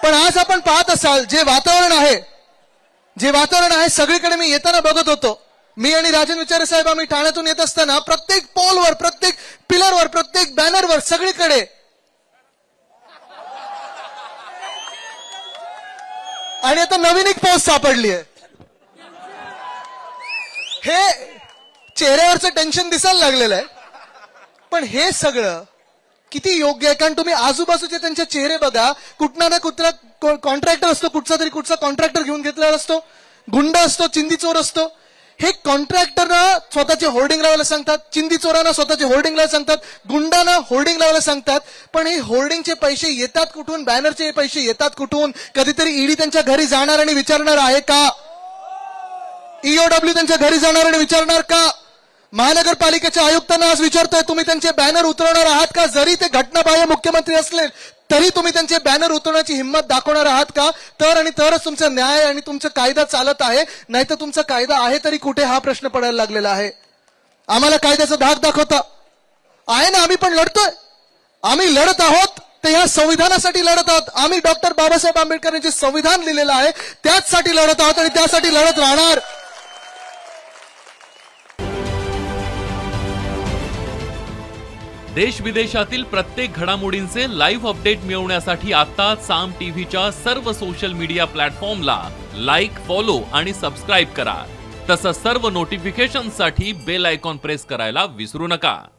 पण आज आपण पाहत असाल जे वातावरण आहे सगळीकडे मी येताना बघत होतो, मी आणि राजन विचारे साहेब आम्ही ठाण्यातून येत असताना प्रत्येक पोलवर, प्रत्येक पिलरवर, प्रत्येक बॅनरवर सगळीकडे आणि आता नवीन एक पोस्ट सापडली आहे. हे चेहऱ्यावरचं टेन्शन दिसायला लागलेलं आहे, पण हे सगळं किती योग्य आहे? कारण तुम्ही आजूबाजूचे त्यांचे चेहरे बघा, कुठला ना कुठला कॉन्ट्रॅक्टर असतो, कुठचा कॉन्ट्रॅक्टर घेऊन घेतलेला असतो, गुंड असतो, चिंदी चोर असतो. हे कॉन्ट्रॅक्टरना स्वतःचे होर्डिंग लावायला सांगतात, चिंदी चोरांना स्वतःचे होर्डिंग लावायला सांगतात, गुंडांना होर्डिंग लावायला सांगतात. पण हे होर्डिंगचे पैसे येतात कुठून, बॅनरचे पैसे येतात कुठून? कधीतरी ईडी त्यांच्या घरी जाणार आणि विचारणार आहे का? ईओडब्ल्यू त्यांच्या घरी जाणार आणि विचारणार का? महानगरपालिकेच्या आयुक्तांना आज विचारतोय, तुम्ही त्यांचे बॅनर उतरवणार आहात का? जरी ते घटनाबाह्य मुख्यमंत्री असले तरी तुम्ही त्यांचे बॅनर उतरवण्याची हिंमत दाखवणार आहात का? तर आणि तरच तुमचा न्याय आणि तुमचा कायदा चालत आहे, नाही तर तुमचा कायदा आहे तरी कुठे, हा प्रश्न पडायला लागलेला आहे. आम्हाला कायद्याचा धाक दाखवता आहे ना, आम्ही पण लढतोय. आम्ही लढत आहोत ते ह्या संविधानासाठी लढत आहोत. आम्ही डॉक्टर बाबासाहेब आंबेडकर यांचे संविधान लिहिलेलं आहे त्याचसाठी लढत आहोत आणि त्यासाठी लढत राहणार. देश विदेशातील प्रत्येक घडामोडींचे लाईव्ह अपडेट मिळवण्यासाठी आता साम टीव्हीच्या सर्व सोशल मीडिया प्लॅटफॉर्मला लाईक, फॉलो आणि सबस्क्राईब करा. तसंच सर्व नोटिफिकेशनसाठी बेल आयकॉन प्रेस करायला विसरू नका.